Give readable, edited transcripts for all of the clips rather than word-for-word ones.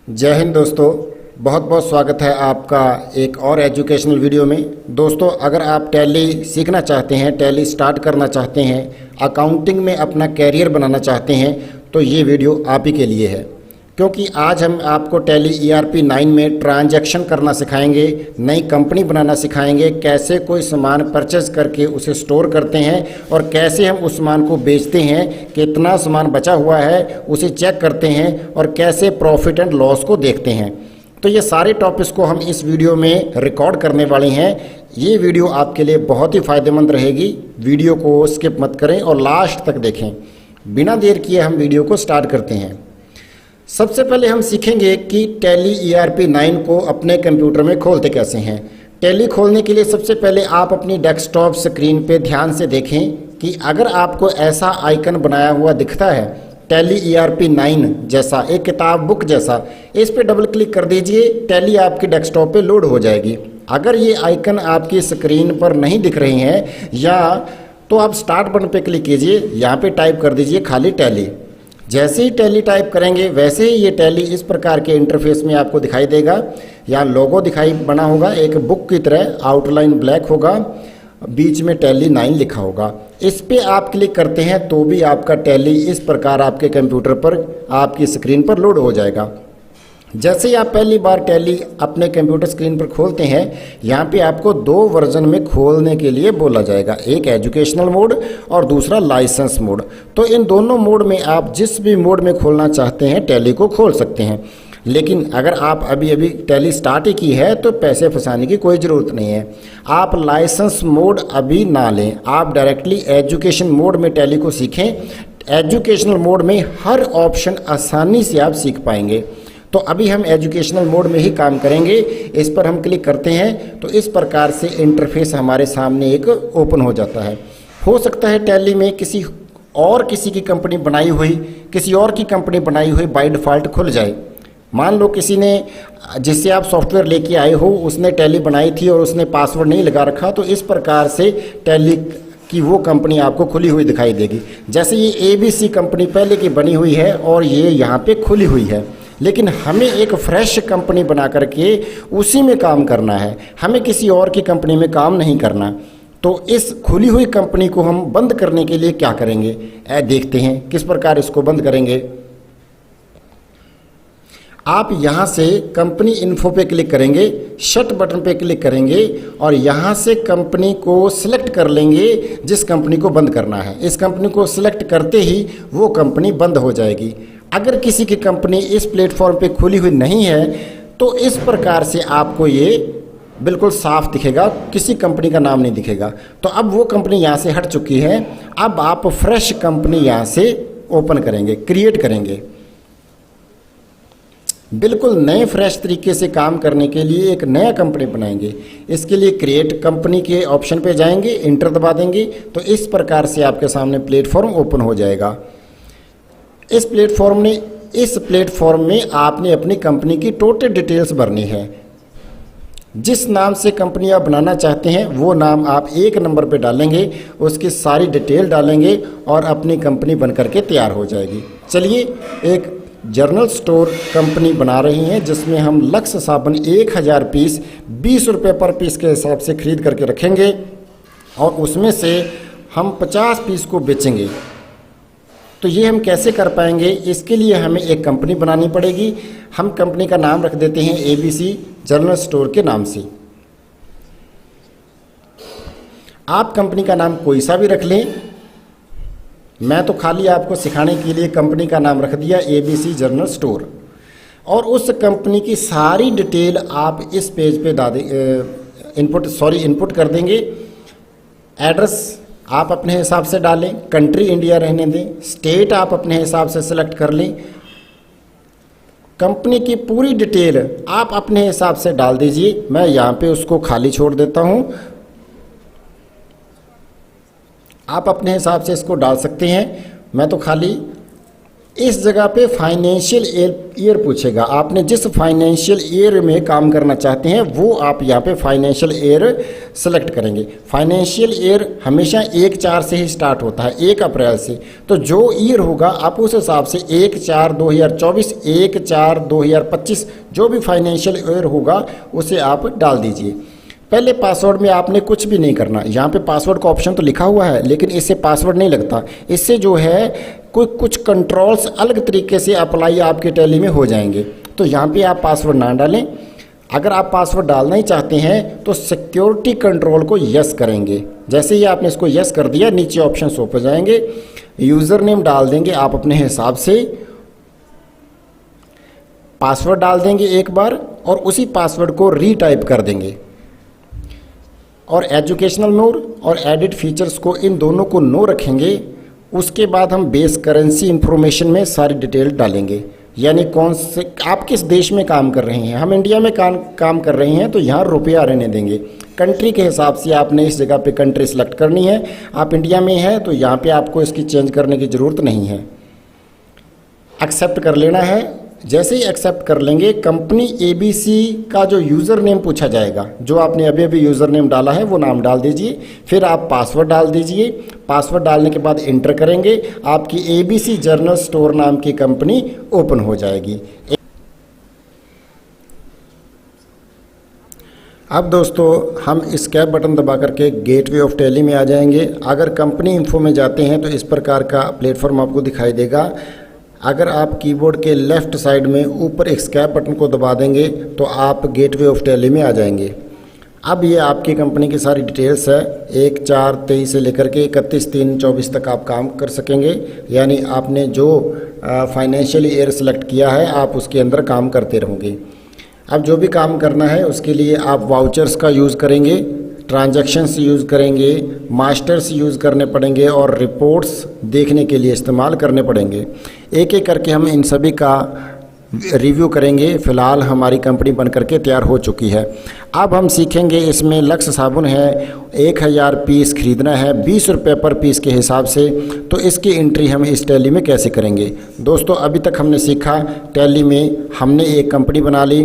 जय हिंद दोस्तों, बहुत बहुत स्वागत है आपका एक और एजुकेशनल वीडियो में। दोस्तों, अगर आप टैली सीखना चाहते हैं, टैली स्टार्ट करना चाहते हैं, अकाउंटिंग में अपना कैरियर बनाना चाहते हैं, तो ये वीडियो आप ही के लिए है। क्योंकि आज हम आपको टैली ERP 9 में ट्रांजैक्शन करना सिखाएंगे, नई कंपनी बनाना सिखाएंगे, कैसे कोई सामान परचेज करके उसे स्टोर करते हैं और कैसे हम उस सामान को बेचते हैं, कितना सामान बचा हुआ है उसे चेक करते हैं और कैसे प्रॉफिट एंड लॉस को देखते हैं। तो ये सारे टॉपिक्स को हम इस वीडियो में रिकॉर्ड करने वाले हैं। ये वीडियो आपके लिए बहुत ही फ़ायदेमंद रहेगी। वीडियो को स्किप मत करें और लास्ट तक देखें। बिना देर किए हम वीडियो को स्टार्ट करते हैं। सबसे पहले हम सीखेंगे कि टैली ERP 9 को अपने कंप्यूटर में खोलते कैसे हैं। टैली खोलने के लिए सबसे पहले आप अपनी डेस्कटॉप स्क्रीन पे ध्यान से देखें कि अगर आपको ऐसा आइकन बनाया हुआ दिखता है टैली ERP 9 जैसा, एक किताब बुक जैसा, इस पे डबल क्लिक कर दीजिए। टैली आपकी डेस्कटॉप पे लोड हो जाएगी। अगर ये आइकन आपकी स्क्रीन पर नहीं दिख रहे हैं या तो आप स्टार्ट बटन पे क्लिक कीजिए, यहाँ पे टाइप कर दीजिए खाली टैली। जैसे ही टैली टाइप करेंगे वैसे ही ये टैली इस प्रकार के इंटरफेस में आपको दिखाई देगा। यहाँ लोगो दिखाई बना होगा एक बुक की तरह, आउटलाइन ब्लैक होगा, बीच में टैली 9 लिखा होगा। इस पे आप क्लिक करते हैं तो भी आपका टैली इस प्रकार आपके कंप्यूटर पर, आपकी स्क्रीन पर लोड हो जाएगा। जैसे ही आप पहली बार टैली अपने कंप्यूटर स्क्रीन पर खोलते हैं, यहाँ पे आपको 2 वर्जन में खोलने के लिए बोला जाएगा, एक एजुकेशनल मोड और दूसरा लाइसेंस मोड। तो इन दोनों मोड में आप जिस भी मोड में खोलना चाहते हैं टैली को खोल सकते हैं। लेकिन अगर आप अभी अभी टैली स्टार्ट ही की है तो पैसे फंसाने की कोई ज़रूरत नहीं है। आप लाइसेंस मोड अभी ना लें, आप डायरेक्टली एजुकेशन मोड में टैली को सीखें। एजुकेशनल मोड में हर ऑप्शन आसानी से आप सीख पाएंगे। तो अभी हम एजुकेशनल मोड में ही काम करेंगे। इस पर हम क्लिक करते हैं तो इस प्रकार से इंटरफेस हमारे सामने एक ओपन हो जाता है। हो सकता है टैली में किसी की कंपनी बनाई हुई, किसी और की कंपनी बनाई हुई बाय डिफ़ॉल्ट खुल जाए। मान लो किसी ने, जिससे आप सॉफ्टवेयर लेके आए हो, उसने टैली बनाई थी और उसने पासवर्ड नहीं लगा रखा, तो इस प्रकार से टैली कि वो कंपनी आपको खुली हुई दिखाई देगी। जैसे ये ABC कंपनी पहले की बनी हुई है और ये यहाँ पे खुली हुई है, लेकिन हमें एक फ्रेश कंपनी बना करके उसी में काम करना है, हमें किसी और की कंपनी में काम नहीं करना। तो इस खुली हुई कंपनी को हम बंद करने के लिए क्या करेंगे, देखते हैं किस प्रकार इसको बंद करेंगे। आप यहाँ से कंपनी इन्फो पे क्लिक करेंगे, शट बटन पे क्लिक करेंगे और यहाँ से कंपनी को सिलेक्ट कर लेंगे जिस कंपनी को बंद करना है। इस कंपनी को सिलेक्ट करते ही वो कंपनी बंद हो जाएगी। अगर किसी की कंपनी इस प्लेटफॉर्म पे खुली हुई नहीं है तो इस प्रकार से आपको ये बिल्कुल साफ दिखेगा, किसी कंपनी का नाम नहीं दिखेगा। तो अब वो कंपनी यहाँ से हट चुकी है। अब आप फ्रेश कंपनी यहाँ से ओपन करेंगे, क्रिएट करेंगे। बिल्कुल नए फ्रेश तरीके से काम करने के लिए एक नया कंपनी बनाएंगे। इसके लिए क्रिएट कंपनी के ऑप्शन पे जाएंगे, इंटर दबा देंगे तो इस प्रकार से आपके सामने प्लेटफॉर्म ओपन हो जाएगा। इस प्लेटफॉर्म में आपने अपनी कंपनी की टोटल डिटेल्स भरनी है। जिस नाम से कंपनी आप बनाना चाहते हैं वो नाम आप 1 नंबर पे डालेंगे, उसकी सारी डिटेल डालेंगे और अपनी कंपनी बन करके तैयार हो जाएगी। चलिए, एक जनरल स्टोर कंपनी बना रही हैं जिसमें हम लक्स साबुन 1000 पीस 20 रुपये पर पीस के हिसाब से खरीद करके रखेंगे और उसमें से हम 50 पीस को बेचेंगे। तो ये हम कैसे कर पाएंगे, इसके लिए हमें एक कंपनी बनानी पड़ेगी। हम कंपनी का नाम रख देते हैं ABC जनरल स्टोर के नाम से। आप कंपनी का नाम कोई सा भी रख लें, मैं तो खाली आपको सिखाने के लिए कंपनी का नाम रख दिया ABC जनरल स्टोर। और उस कंपनी की सारी डिटेल आप इस पेज पे इनपुट कर देंगे। एड्रेस आप अपने हिसाब से डालें, कंट्री इंडिया रहने दें, स्टेट आप अपने हिसाब से सिलेक्ट कर लें। कंपनी की पूरी डिटेल आप अपने हिसाब से डाल दीजिए। मैं यहाँ पे उसको खाली छोड़ देता हूँ, आप अपने हिसाब से इसको डाल सकते हैं। मैं तो खाली इस जगह पे फाइनेंशियल ईयर पूछेगा। आपने जिस फाइनेंशियल ईयर में काम करना चाहते हैं वो आप यहाँ पे फाइनेंशियल ईयर सेलेक्ट करेंगे। फाइनेंशियल ईयर हमेशा 1/4 से ही स्टार्ट होता है, 1 अप्रैल से। तो जो ईयर होगा आप उस हिसाब से 1/4/2024, 1/4/2025 जो भी फाइनेंशियल ईयर होगा उसे आप डाल दीजिए। पहले पासवर्ड में आपने कुछ भी नहीं करना। यहाँ पे पासवर्ड का ऑप्शन तो लिखा हुआ है लेकिन इससे पासवर्ड नहीं लगता। इससे जो है कुछ कंट्रोल्स अलग तरीके से अप्लाई आपके टैली में हो जाएंगे। तो यहाँ पे आप पासवर्ड ना डालें। अगर आप पासवर्ड डालना ही चाहते हैं तो सिक्योरिटी कंट्रोल को यस करेंगे। जैसे ही आपने इसको यस कर दिया नीचे ऑप्शन शो हो जाएंगे। यूज़र नेम डाल देंगे आप अपने हिसाब से, पासवर्ड डाल देंगे एक बार और उसी पासवर्ड को रीटाइप कर देंगे। और एजुकेशनल मोड और एडिट फीचर्स को, इन दोनों को नो रखेंगे। उसके बाद हम बेस करेंसी इंफॉर्मेशन में सारी डिटेल डालेंगे, यानी कौन से आप किस देश में काम कर रहे हैं। हम इंडिया में काम कर रहे हैं तो यहाँ रुपया रहने देंगे। कंट्री के हिसाब से आपने इस जगह पे कंट्री सेलेक्ट करनी है। आप इंडिया में हैं तो यहाँ पे आपको इसकी चेंज करने की ज़रूरत नहीं है, एक्सेप्ट कर लेना है। जैसे ही एक्सेप्ट कर लेंगे कंपनी ABC का जो यूज़र नेम पूछा जाएगा, जो आपने अभी अभी यूज़र नेम डाला है वो नाम डाल दीजिए। फिर आप पासवर्ड डाल दीजिए। पासवर्ड डालने के बाद इंटर करेंगे, आपकी ABC जनरल स्टोर नाम की कंपनी ओपन हो जाएगी। अब दोस्तों हम स्कैप बटन दबा करके गेटवे ऑफ टैली में आ जाएंगे। अगर कंपनी इन्फो में जाते हैं तो इस प्रकार का प्लेटफॉर्म आपको दिखाई देगा। अगर आप कीबोर्ड के लेफ़्ट साइड में ऊपर स्कैप बटन को दबा देंगे तो आप गेटवे ऑफ टैली में आ जाएंगे। अब ये आपकी कंपनी की सारी डिटेल्स है। 1/4/23 से लेकर के 31/3/24 तक आप काम कर सकेंगे। यानी आपने जो फाइनेंशियल ईयर सेलेक्ट किया है आप उसके अंदर काम करते रहोगे। अब जो भी काम करना है उसके लिए आप वाउचर्स का यूज़ करेंगे, ट्रांजैक्शंस यूज़ करेंगे, मास्टर्स यूज़ करने पड़ेंगे और रिपोर्ट्स देखने के लिए इस्तेमाल करने पड़ेंगे। एक एक करके हम इन सभी का रिव्यू करेंगे। फ़िलहाल हमारी कंपनी बन करके तैयार हो चुकी है। अब हम सीखेंगे, इसमें लक्स साबुन है, 1000 पीस ख़रीदना है 20 रुपये पर पीस के हिसाब से। तो इसकी एंट्री हम इस टैली में कैसे करेंगे। दोस्तों अभी तक हमने सीखा, टैली में हमने एक कंपनी बना ली।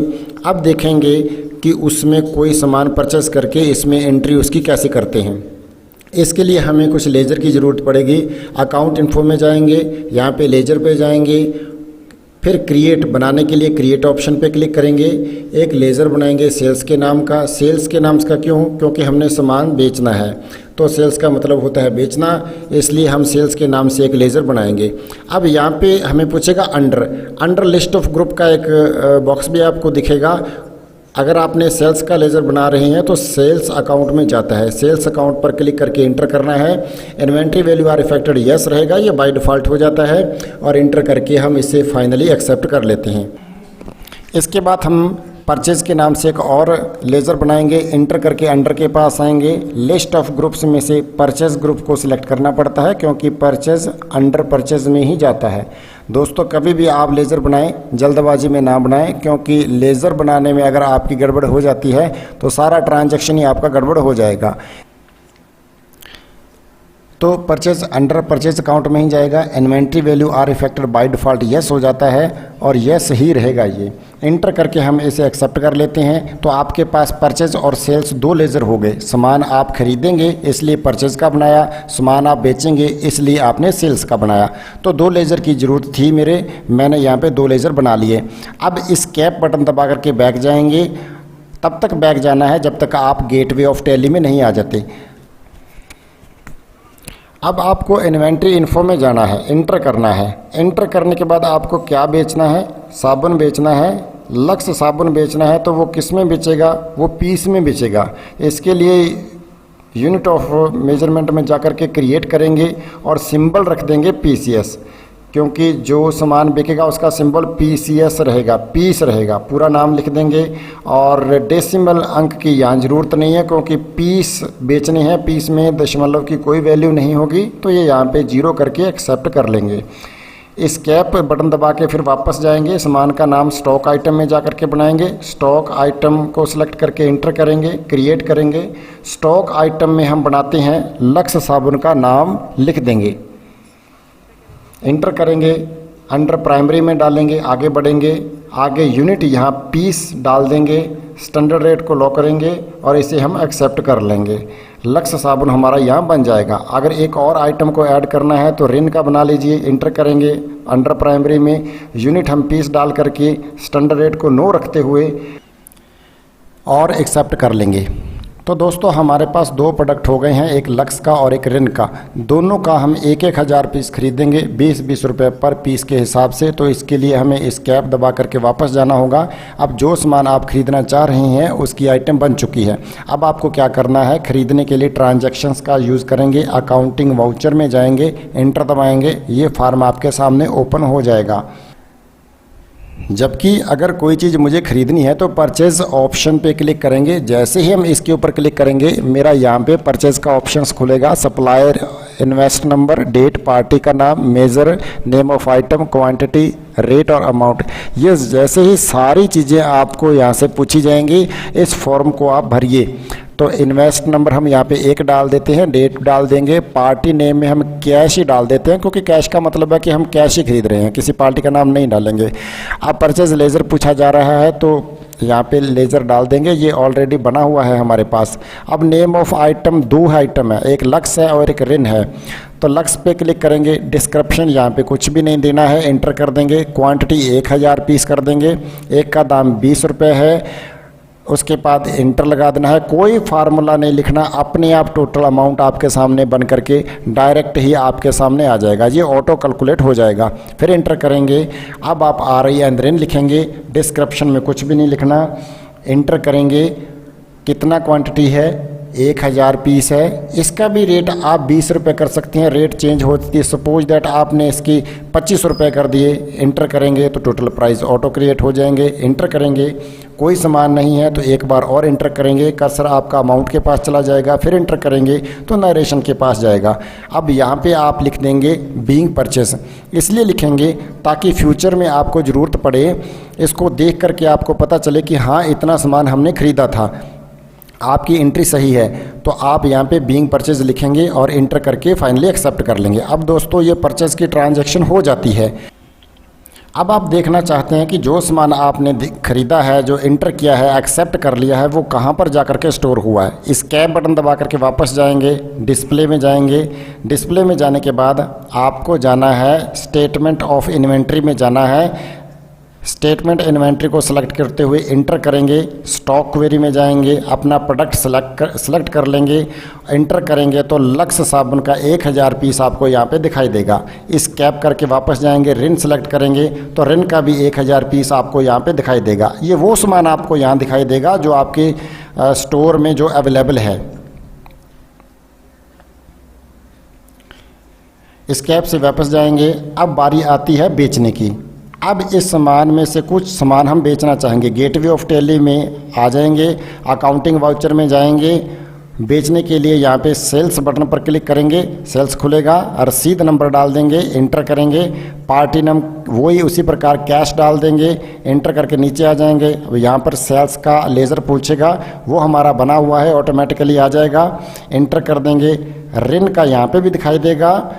अब देखेंगे कि उसमें कोई सामान परचेस करके इसमें एंट्री उसकी कैसे करते हैं। इसके लिए हमें कुछ लेज़र की ज़रूरत पड़ेगी। अकाउंट इन्फो में जाएंगे, यहाँ पे लेज़र पे जाएंगे, फिर क्रिएट बनाने के लिए क्रिएट ऑप्शन पे क्लिक करेंगे। एक लेज़र बनाएंगे सेल्स के नाम का। सेल्स के नाम का क्यों? क्योंकि हमने सामान बेचना है, तो सेल्स का मतलब होता है बेचना, इसलिए हम सेल्स के नाम से एक लेज़र बनाएंगे। अब यहाँ पे हमें पूछेगा अंडर लिस्ट ऑफ ग्रुप का एक बॉक्स भी आपको दिखेगा। अगर आपने सेल्स का लेज़र बना रहे हैं तो सेल्स अकाउंट में जाता है। सेल्स अकाउंट पर क्लिक करके इंटर करना है। Inventory value are affected yes रहेगा, ये बाय डिफ़ॉल्ट हो जाता है और इंटर करके हम इसे फाइनली एक्सेप्ट कर लेते हैं। इसके बाद हम परचेज़ के नाम से एक और लेज़र बनाएंगे। इंटर करके अंडर के पास आएंगे। लिस्ट ऑफ ग्रुप्स में से परचेज़ ग्रुप को सिलेक्ट करना पड़ता है क्योंकि परचेज़ अंडर परचेज़ में ही जाता है। दोस्तों कभी भी आप लेज़र बनाएं जल्दबाजी में ना बनाएं, क्योंकि लेज़र बनाने में अगर आपकी गड़बड़ हो जाती है तो सारा ट्रांजैक्शन ही आपका गड़बड़ हो जाएगा। तो परचेज अंडर परचेज अकाउंट में ही जाएगा। Inventory value are affected by default yes हो जाता है और यस ही रहेगा। ये इंटर करके हम इसे एक्सेप्ट कर लेते हैं। तो आपके पास परचेज और सेल्स 2 लेज़र हो गए। सामान आप खरीदेंगे इसलिए परचेज का बनाया, सामान आप बेचेंगे इसलिए आपने सेल्स का बनाया। तो 2 लेज़र की ज़रूरत थी मैंने यहाँ पे 2 लेज़र बना लिए। अब इस कैप बटन दबा करके बैक जाएंगे। तब तक बैक जाना है जब तक आप गेटवे ऑफ टैली में नहीं आ जाते। अब आपको इन्वेंट्री इन्फो में जाना है, इंटर करना है। इंटर करने के बाद आपको क्या बेचना है? साबुन बेचना है, लक्स साबुन बेचना है। तो वो किस में बेचेगा? वो पीस में बेचेगा। इसके लिए यूनिट ऑफ मेजरमेंट में जाकर के क्रिएट करेंगे और सिंबल रख देंगे PCS, क्योंकि जो सामान बिकेगा उसका सिंबल PCS रहेगा, पीस रहेगा। पूरा नाम लिख देंगे और डेसिमल अंक की यहाँ ज़रूरत नहीं है क्योंकि पीस बेचने हैं, पीस में दशमलव की कोई वैल्यू नहीं होगी। तो ये यहाँ पे 0 करके एक्सेप्ट कर लेंगे। इस कैप बटन दबा के फिर वापस जाएंगे। सामान का नाम स्टॉक आइटम में जा करके बनाएंगे। स्टॉक आइटम को सिलेक्ट करके इंटर करेंगे, क्रिएट करेंगे। स्टॉक आइटम में हम बनाते हैं लक्स साबुन का नाम लिख देंगे, इंटर करेंगे। अंडर प्राइमरी में डालेंगे, आगे बढ़ेंगे, आगे यूनिट यहाँ पीस डाल देंगे, स्टैंडर्ड रेट को लॉक करेंगे और इसे हम एक्सेप्ट कर लेंगे। लक्स साबुन हमारा यहाँ बन जाएगा। अगर एक और आइटम को ऐड करना है तो रिन का बना लीजिए, इंटर करेंगे अंडर प्राइमरी में, यूनिट हम पीस डाल करके स्टैंडर्ड रेट को नो रखते हुए और एक्सेप्ट कर लेंगे। तो दोस्तों हमारे पास दो प्रोडक्ट हो गए हैं, एक लक्स का और एक रिन का। दोनों का हम 1-1000 पीस खरीदेंगे 20-20 रुपये पर पीस के हिसाब से। तो इसके लिए हमें इस कैप दबा करके वापस जाना होगा। अब जो सामान आप खरीदना चाह रहे हैं उसकी आइटम बन चुकी है। अब आपको क्या करना है, खरीदने के लिए ट्रांजैक्शंस का यूज़ करेंगे, अकाउंटिंग वाउचर में जाएंगे, एंटर दबाएंगे, ये फार्म आपके सामने ओपन हो जाएगा। जबकि अगर कोई चीज़ मुझे ख़रीदनी है तो परचेज़ ऑप्शन पे क्लिक करेंगे। जैसे ही हम इसके ऊपर क्लिक करेंगे मेरा यहाँ पे परचेज़ का ऑप्शंस खुलेगा। Supplier, invest number, date, party का नाम, measure, name of item, quantity, rate और अमाउंट। ये जैसे ही सारी चीज़ें आपको यहाँ से पूछी जाएंगी, इस फॉर्म को आप भरिए। तो इन्वेस्ट नंबर हम यहाँ पे 1 डाल देते हैं, डेट डाल देंगे, पार्टी नेम में हम कैश ही डाल देते हैं क्योंकि कैश का मतलब है कि हम कैश ही खरीद रहे हैं, किसी पार्टी का नाम नहीं डालेंगे। अब परचेज लेज़र पूछा जा रहा है तो यहाँ पे लेज़र डाल देंगे, ये ऑलरेडी बना हुआ है हमारे पास। अब नेम ऑफ आइटम 2 आइटम है, एक लक्स है और एक रिन है। तो लक्स पे क्लिक करेंगे, डिस्क्रिप्शन यहाँ पे कुछ भी नहीं देना है, एंटर कर देंगे। क्वांटिटी 1000 पीस कर देंगे, एक का दाम 20 रुपये है। उसके बाद इंटर लगा देना है, कोई फार्मूला नहीं लिखना, अपने आप टोटल अमाउंट आपके सामने बन करके डायरेक्ट ही आपके सामने आ जाएगा, ये ऑटो कैलकुलेट हो जाएगा। फिर इंटर करेंगे। अब आप RI एंड रिन लिखेंगे, डिस्क्रिप्शन में कुछ भी नहीं लिखना, इंटर करेंगे। कितना क्वांटिटी है, 1000 पीस है। इसका भी रेट आप 20 रुपये कर सकते हैं, रेट चेंज होती है। सपोज दैट आपने इसकी 25 रुपये कर दिए, इंटर करेंगे तो टोटल प्राइस ऑटो क्रिएट हो जाएंगे। इंटर करेंगे, कोई सामान नहीं है तो एक बार और इंटर करेंगे, कर्सर आपका अमाउंट के पास चला जाएगा। फिर इंटर करेंगे तो नरेशन के पास जाएगा। अब यहाँ पे आप लिख देंगे बीइंग परचेस, इसलिए लिखेंगे ताकि फ्यूचर में आपको ज़रूरत पड़े, इसको देख करके आपको पता चले कि हाँ इतना सामान हमने ख़रीदा था, आपकी एंट्री सही है। तो आप यहाँ पे बीइंग परचेज लिखेंगे और इंटर करके फाइनली एक्सेप्ट कर लेंगे। अब दोस्तों ये परचेज की ट्रांजैक्शन हो जाती है। अब आप देखना चाहते हैं कि जो सामान आपने ख़रीदा है, जो इंटर किया है, एक्सेप्ट कर लिया है, वो कहाँ पर जा कर के स्टोर हुआ है। इस कैप बटन दबा करके वापस जाएंगे, डिस्प्ले में जाएंगे। डिस्प्ले में जाने के बाद आपको जाना है स्टेटमेंट ऑफ इन्वेंट्री में जाना है। स्टेटमेंट इन्वेंट्री को सिलेक्ट करते हुए इंटर करेंगे, स्टॉक क्वेरी में जाएंगे, अपना प्रोडक्ट सेलेक्ट कर लेंगे, इंटर करेंगे तो लक्स साबुन का 1000 पीस आपको यहाँ पे दिखाई देगा। इस कैप करके वापस जाएंगे, रिन सेलेक्ट करेंगे तो रिन का भी 1000 पीस आपको यहाँ पे दिखाई देगा। ये वो सामान आपको यहाँ दिखाई देगा जो आपके स्टोर में जो अवेलेबल है। इस कैप से वापस जाएंगे। अब बारी आती है बेचने की। अब इस सामान में से कुछ सामान हम बेचना चाहेंगे। गेटवे ऑफ टैली में आ जाएंगे, अकाउंटिंग वाउचर में जाएंगे, बेचने के लिए यहाँ पे सेल्स बटन पर क्लिक करेंगे, सेल्स खुलेगा, रसीद नंबर डाल देंगे, इंटर करेंगे, पार्टी नंबर वही उसी प्रकार कैश डाल देंगे, इंटर करके नीचे आ जाएंगे। अब यहाँ पर सेल्स का लेज़र पूछेगा, वो हमारा बना हुआ है, ऑटोमेटिकली आ जाएगा, इंटर कर देंगे। रिन का यहाँ पे भी दिखाई देगा।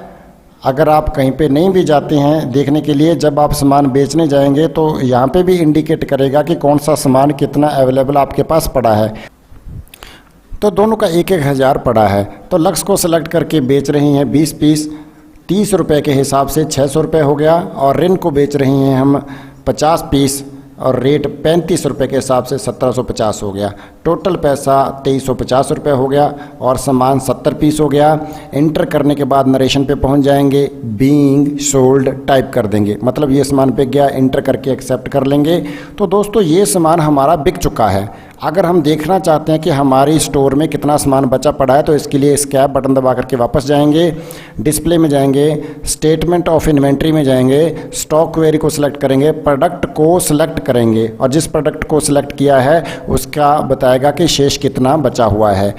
अगर आप कहीं पे नहीं भी जाते हैं देखने के लिए, जब आप सामान बेचने जाएंगे तो यहाँ पे भी इंडिकेट करेगा कि कौन सा सामान कितना अवेलेबल आपके पास पड़ा है। तो दोनों का 1000 पड़ा है। तो लक्स को सेलेक्ट करके बेच रही हैं 20 पीस, 30 रुपये के हिसाब से 600 रुपये हो गया। और रिन को बेच रही हैं हम 50 पीस और रेट 35 रुपये के हिसाब से 1750 हो गया। टोटल पैसा 2350 रुपये हो गया और सामान 70 पीस हो गया। इंटर करने के बाद नरेशन पे पहुंच जाएंगे, बीइंग सोल्ड टाइप कर देंगे, मतलब ये सामान बिक गया, इंटर करके एक्सेप्ट कर लेंगे। तो दोस्तों ये सामान हमारा बिक चुका है। अगर हम देखना चाहते हैं कि हमारी स्टोर में कितना सामान बचा पड़ा है तो इसके लिए स्कैप बटन दबा करके वापस जाएंगे, डिस्प्ले में जाएंगे, स्टेटमेंट ऑफ इन्वेंट्री में जाएंगे, स्टॉक क्वेरी को सिलेक्ट करेंगे, प्रोडक्ट को सिलेक्ट करेंगे और जिस प्रोडक्ट को सिलेक्ट किया है उसका बताएगा कि शेष कितना बचा हुआ है।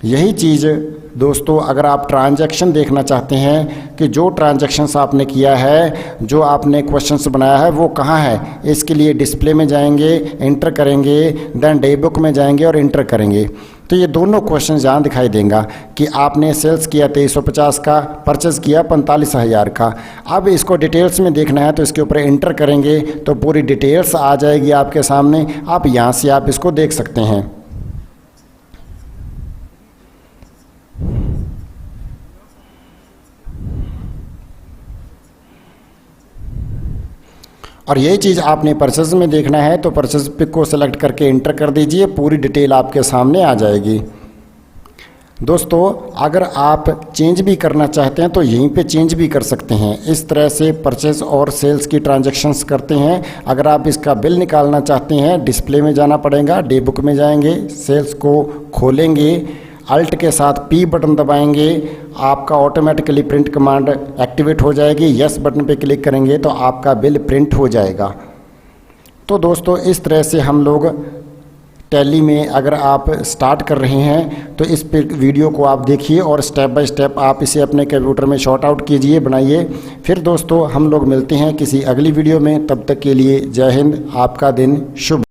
यही चीज़ दोस्तों अगर आप ट्रांजैक्शन देखना चाहते हैं कि जो ट्रांजैक्शंस आपने किया है, जो आपने क्वेश्चंस बनाया है वो कहाँ है, इसके लिए डिस्प्ले में जाएंगे, इंटर करेंगे, देन डे बुक में जाएंगे और इंटर करेंगे। तो ये दोनों क्वेश्चन यहाँ दिखाई देंगे कि आपने सेल्स किया 2350 का, परचेज़ किया 45,000 का। अब इसको डिटेल्स में देखना है तो इसके ऊपर इंटर करेंगे तो पूरी डिटेल्स आ जाएगी आपके सामने। आप यहाँ से आप इसको देख सकते हैं। और यही चीज़ आपने परचेज में देखना है तो परचेज पिक को सेलेक्ट करके इंटर कर दीजिए, पूरी डिटेल आपके सामने आ जाएगी। दोस्तों अगर आप चेंज भी करना चाहते हैं तो यहीं पे चेंज भी कर सकते हैं। इस तरह से परचेज और सेल्स की ट्रांजैक्शंस करते हैं। अगर आप इसका बिल निकालना चाहते हैं, डिस्प्ले में जाना पड़ेगा, डे बुक में जाएंगे, सेल्स को खोलेंगे, अल्ट के साथ P बटन दबाएंगे, आपका ऑटोमेटिकली प्रिंट कमांड एक्टिवेट हो जाएगी। यस बटन पे क्लिक करेंगे तो आपका बिल प्रिंट हो जाएगा। तो दोस्तों इस तरह से हम लोग टैली में अगर आप स्टार्ट कर रहे हैं तो इस वीडियो को आप देखिए और स्टेप बाय स्टेप आप इसे अपने कंप्यूटर में शॉर्ट आउट कीजिए, बनाइए। फिर दोस्तों हम लोग मिलते हैं किसी अगली वीडियो में। तब तक के लिए जय हिंद, आपका दिन शुभ।